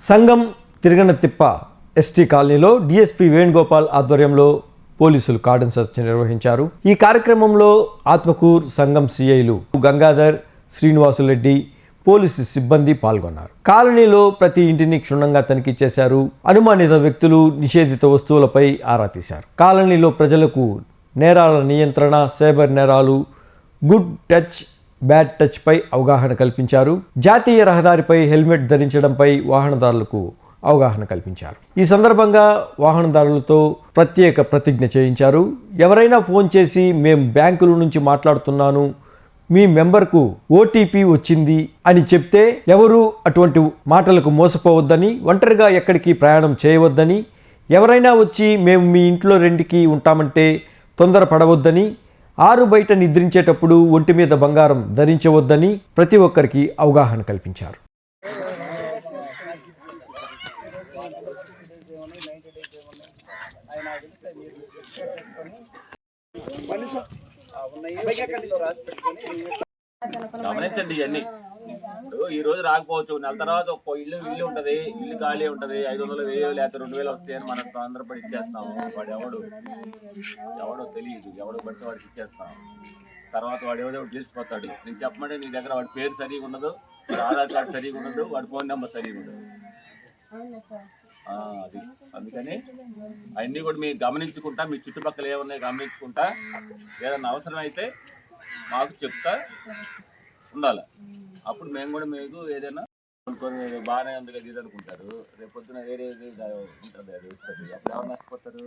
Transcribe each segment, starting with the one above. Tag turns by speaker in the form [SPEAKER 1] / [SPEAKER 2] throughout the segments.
[SPEAKER 1] సంగం తిరగనతిప్ప ST కాలనీలో DSP Venugopal ఆధ్వర్యంలో పోలీసులు కార్డన్ సెర్చ్ నిర్వహించారు. ఈ కార్యక్రమంలో ఆత్మకూర్ సంఘం సిఐలు గంగాధర్, శ్రీనివాసులరెడ్డి, పోలీసు సిబ్బంది పాల్గొన్నారు. కాలనీలో ప్రతి ఇంటిని క్షుణ్ణంగా తనిఖీ చేశారు. అనుమానిత వ్యక్తులు, నిషేధిత వస్తువులపై ఆరా తీశారు. కాలనీలో ప్రజలకు నేరాల నియంత్రణ, సైబర్ నేరాలు, గుడ్ టచ్, బ్యాడ్ టచ్ పై అవగాహన కల్పించారు. జాతీయ రహదారిపై హెల్మెట్ ధరించడంపై వాహనదారులకు అవగాహన కల్పించారు. ఈ సందర్భంగా వాహనదారులతో ప్రత్యేక ప్రతిజ్ఞ చేయించారు. ఎవరైనా ఫోన్ చేసి మేము బ్యాంకుల నుంచి మాట్లాడుతున్నాను, మీ మెంబర్కు ఓటీపీ వచ్చింది అని చెప్తే ఎవరు అటువంటి మాటలకు మోసపోవద్దని, ఒంటరిగా ఎక్కడికి ప్రయాణం చేయవద్దని, ఎవరైనా వచ్చి మేము మీ ఇంట్లో రెండుకి ఉంటామంటే తొందరపడవద్దని, ఆరు బయట నిద్రించేటప్పుడు ఒంటి మీద బంగారం ధరించవద్దని ప్రతి ఒక్కరికి అవగాహన కల్పించారు.
[SPEAKER 2] గమనించండి, ఇవన్నీ ఈ రోజు రాకపోవచ్చు, నెల తర్వాత ఒక ఇల్లు ఉంటది, ఇల్లు ఖాళీ ఉంటది, 500, 1000 లేకపోతే 2000 వస్తాయని మనం తొందరపడి ఇచ్చేస్తాము. వాడు ఎవడో తెలియదు, ఎవడో బట్టి వాడికి ఇచ్చేస్తాం. తర్వాత వాడు ఎవడో తీసుకుపోతాడు. నేను చెప్పమంటే నీ దగ్గర వాడి పేరు సరిగా ఉండదు, వాడి ఆధార్ కార్డు సరిగా ఉండదు, వాడి ఫోన్ నెంబర్ సరిగా ఉండదు. అది అందుకని అవన్నీ కూడా మీరు గమనించుకుంటా, మీ చుట్టుపక్కల ఏమున్నాయి గమనించుకుంటా, ఏదన్నా అవసరం అయితే మాకు చెప్తా ఉండాలి. అప్పుడు మేము కూడా మీకు ఏదైనా కొన్ని బాగానే ఉంది కదా ఇది అనుకుంటారు, రేపు పొద్దున వేరే ఉంటుంది, అది వస్తుంది, అప్పుడు ఎవరు నష్టపోతారు?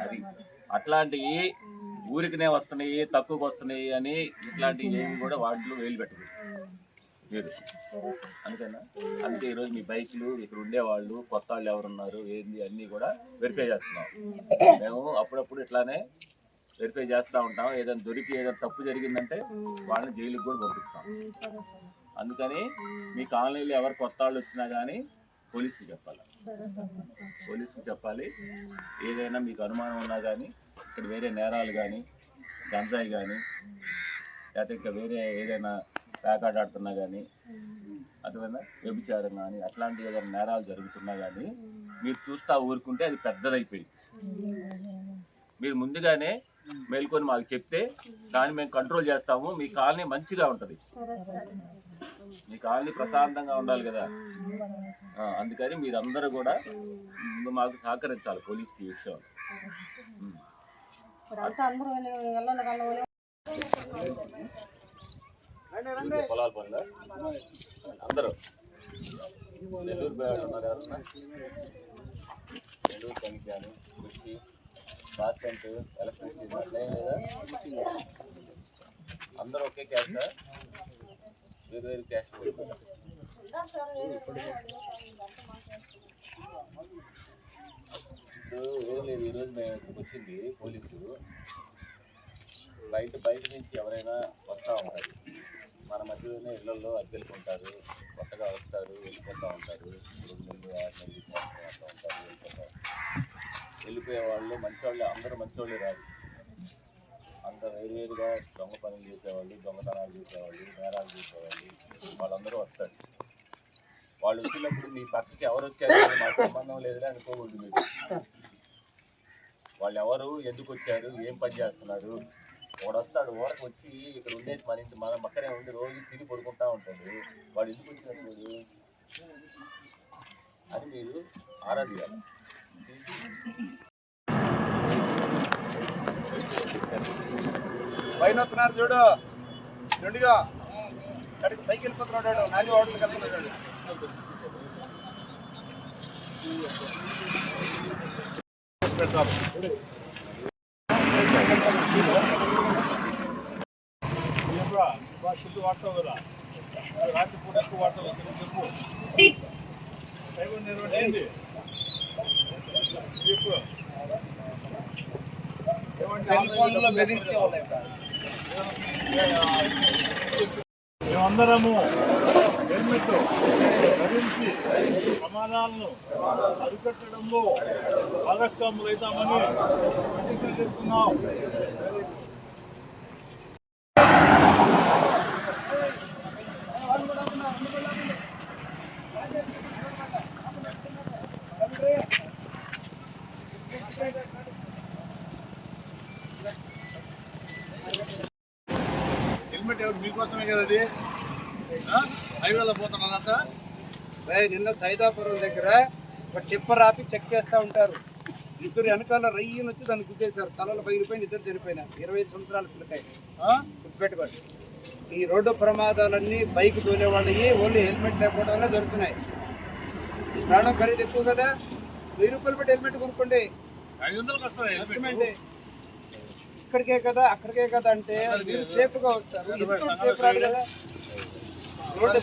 [SPEAKER 2] అది అట్లాంటివి ఊరికినే వస్తున్నాయి, తక్కువకి వస్తున్నాయి అని ఇట్లాంటివి ఏమి కూడా వాటిలో వేలు పెట్టదు మీరు, అంతేనా? అందుకే ఈరోజు మీ బైక్లు, ఇక్కడ ఉండేవాళ్ళు, కొత్త వాళ్ళు ఎవరున్నారు ఏంది అన్నీ కూడా వెరిఫై చేస్తున్నాం. మేము అప్పుడప్పుడు ఇట్లానే వెరిఫై చేస్తూ ఉంటాం. ఏదైనా దొరికి ఏదైనా తప్పు జరిగిందంటే వాళ్ళని జైలుకి కూడా పంపిస్తాం. అందుకని మీ కాలనీలో ఎవరు కొత్త వాళ్ళు వచ్చినా కానీ పోలీసుకి చెప్పాలి. ఏదైనా మీకు అనుమానం ఉన్నా కానీ, ఇక్కడ వేరే నేరాలు కానీ, గంజాయి కానీ, లేకపోతే ఇంకా వేరే ఏదైనా ప్యాకాట్ ఆడుతున్నా కానీ, అటువైనా వ్యభిచారం కానీ, అట్లాంటి ఏదైనా నేరాలు జరుగుతున్నా కానీ మీరు చూస్తూ ఊరుకుంటే అది పెద్దదైపోయింది. మీరు ముందుగానే మేల్కొని మాకు చెప్తే దాన్ని మేము కంట్రోల్ చేస్తాము. మీ కాలనీ మంచిగా ఉంటుంది, మీ కాలనీ ప్రశాంతంగా ఉండాలి కదా. అందుకని మీరందరూ కూడా మాకు సహకరించాలి పోలీస్కి విషయం. పొలాల పనులు అందరూ నెల్లూరు ఉన్నారు, ఎవరన్నా నెల్లూరు పనికి కానీ కృషి, బాత్మెంట్, ఎలక్ట్రిసిటీ అట్లే లేదా? అందరూ ఒకే క్యాష్, వేరు క్యాష్. ఇప్పుడు ఏం లేదు, ఈరోజు మేము ఇక్కడికి వచ్చింది పోలీసు బయట నుంచి ఎవరైనా వస్తూ ఉంటారు, మన మధ్యలోనే ఇళ్లలో అద్దెలుకుంటారు, కొత్తగా వస్తారు, వెళ్ళిపోతూ ఉంటారు. 2 నెలలు 6 నెలలు వస్తూ ఉంటారు, వెళ్ళిపోతారు. వెళ్ళిపోయే వాళ్ళు మంచివాళ్ళు, అందరూ మంచివాళ్ళు రాదు. అంత వేరువేరుగా దొంగ పనులు చేసేవాళ్ళు, దొంగతనాలు చేసేవాళ్ళు, నేరాలు చేసేవాళ్ళు, వాళ్ళందరూ వస్తారు. వాళ్ళు వచ్చినప్పుడు మీ పక్కకి ఎవరు వచ్చారు మాకు సంబంధం లేదని అనుకోకూడదు. మీరు వాళ్ళు ఎవరు, ఎందుకు వచ్చారు, ఏం పని చేస్తున్నారు, వాడు వస్తాడు, ఊరకు వచ్చి ఇక్కడ ఉండేసి మన పక్కనే ఉండి రోజు తిరిగి పడుకుంటా ఉంటాడు, వాడు ఎందుకు వచ్చినట్టు మీరు అని మీరు ఆరాధించాలి.
[SPEAKER 3] పైన వస్తున్నారు చూడు, రెండుగా కడికి పైకి వెళ్ళిపోతున్నాడు, నాని వాడులు కలుపుతున్నాడు. శుద్ధి వాడతావు కదా, రాత్రి పూట ఎక్కువ వాడతావు చెప్పు. ఏంది చెప్పు, మేమందరము హెల్మెట్ ధరించి ప్రమాదాలను అరికట్టడంలో భాగస్వాములైతామని ప్రతిజ్ఞ చేస్తున్నాం. ఎవరు మీకోసమే కదా అది హైవేలో పోతున్నారంతా.
[SPEAKER 4] నిన్న సైదాపురం దగ్గర ఒక టిప్పర్ ఆపి చెక్ చేస్తూ ఉంటారు. ఇద్దరు వెనకాల రయ్యని వచ్చి దాన్ని గుద్దేశారు. తలలో పగిలిపోయిన ఇద్దరు చనిపోయినారు. 25 సంవత్సరాల పిల్లకాయ. గుర్తుపెట్టుకోండి, ఈ రోడ్డు ప్రమాదాలన్నీ బైక్ తోలే వాళ్ళకి ఓన్లీ హెల్మెట్ లేకపోవడం వల్ల జరుగుతున్నాయి. ప్రాణం ఖరీదు ఎక్కువ కదా, 1000 రూపాయలు పెట్టి హెల్మెట్ కొనుక్కోండి.
[SPEAKER 3] 500కి వస్తుంది
[SPEAKER 4] కష్టమండి. ఇక్కడికే కదా అక్కడికే కదా అంటే మీరు సేఫ్గా వస్తారు. ఇంట్లో సేఫ్ రాదు కదా. రోడ్డు